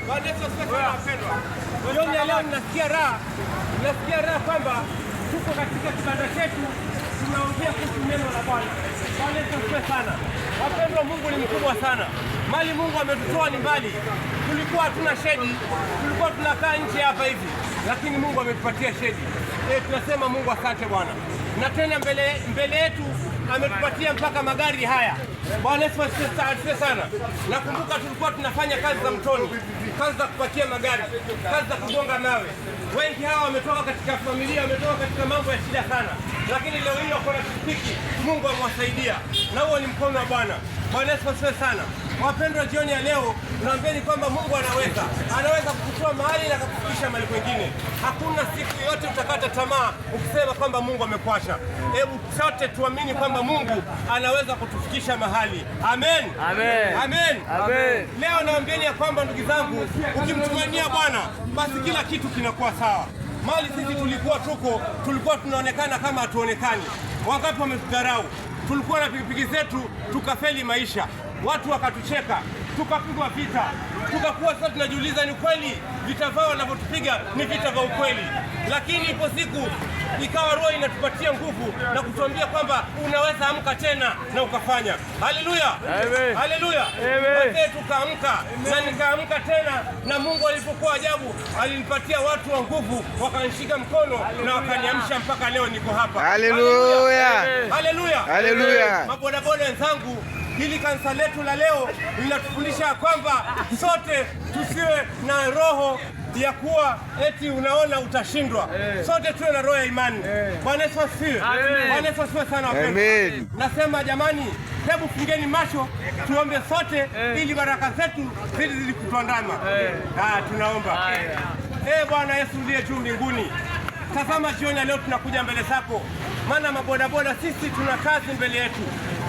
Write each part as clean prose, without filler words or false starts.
Bwana Yesu asifiwe wapendwa. Jioni ya leo ninasikia raha kwamba tuko katika kibanda chetu tunaongea kuhusu neno la Bwana. Bwana Yesu asifiwe sana. Wapendwa, Mungu ni mkubwa sana. Mali Mungu ametutoa ni mbali. Tulikuwa hatuna shedi, tulikuwa tunakaa nje hapa hivi, lakini Mungu ametupatia shedi. Tunasema Mungu asante Bwana. Na tena mbele yetu ametupatia mpaka magari haya. Bwana Yesu asifiwe sana. Nakumbuka tulikuwa tunafanya kazi za mtoni, kazi za kupakia magari, kazi za kugonga mawe. Wengi hawa wametoka katika familia, wametoka katika mambo ya shida sana, lakini leo hii wako na pikipiki. Mungu amewasaidia, na huo ni mkono wa Bwana. Bwana Yesu asifiwe sana. Wapendwa, jioni ya leo naambieni kwamba Mungu anaweza kukutoa mahali na kukufikisha mahali kwingine. Hakuna siku yote utakata tamaa ukisema kwamba Mungu amekuacha. Hebu sote tuamini kwamba Mungu anaweza kutufikisha mahali. Amen. Amen. Amen. Amen. Leo naambieni ya kwamba ndugu zangu, ukimtumainia Bwana basi kila kitu kinakuwa sawa. Mali sisi tulikuwa tunaonekana kama hatuonekani. Wangapi wametudharau? Tulikuwa na pikipiki zetu tukafeli maisha, watu wakatucheka, tukapigwa vita, tukakuwa sasa tunajiuliza ni kweli vita vao wanavyotupiga ni vita vya ukweli? Lakini ipo siku ikawa Roho inatupatia nguvu na kutuambia kwamba unaweza amka tena na ukafanya. Haleluya, haleluya. Basi tukaamka na nikaamka tena, na Mungu alipokuwa ajabu alinipatia watu wa nguvu, wakanishika mkono na wakaniamsha mpaka leo niko hapa. Haleluya, haleluya, haleluya. Mabodaboda wenzangu, hili kanisa letu la leo linatufundisha kwamba sote tusiwe na roho ya kuwa eti unaona utashindwa. Sote tuwe na roho ya imani. Bwana Yesu asifiwe. Bwana Yesu asifiwe sana wapendwa. Nasema jamani, hebu fungeni macho tuombe sote ili baraka zetu zidi kutuandama. Tunaomba. Bwana Yesu ndiye juu mbinguni, tazama jioni leo tunakuja mbele zako, maana mabodaboda sisi tuna kazi mbele yetu.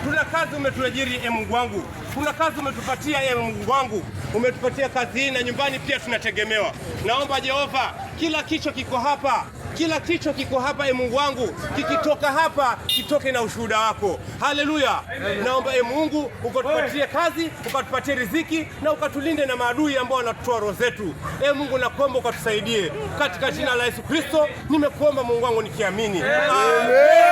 Tuna kazi umetuajiri, Mungu wangu. Kuna kazi umetupatia, Mungu wangu. Umetupatia kazi hii na nyumbani pia tunategemewa. Naomba Jehova, kila kichwa kiko hapa, Mungu wangu, kikitoka hapa kitoke na ushuhuda wako. Haleluya. Naomba Mungu ukatupatie kazi, ukatupatie riziki na ukatulinde na maadui ambao wanatutoa roho zetu. Mungu nakuomba ukatusaidie katika jina la Yesu Kristo. Nimekuomba Mungu wangu nikiamini. Amen.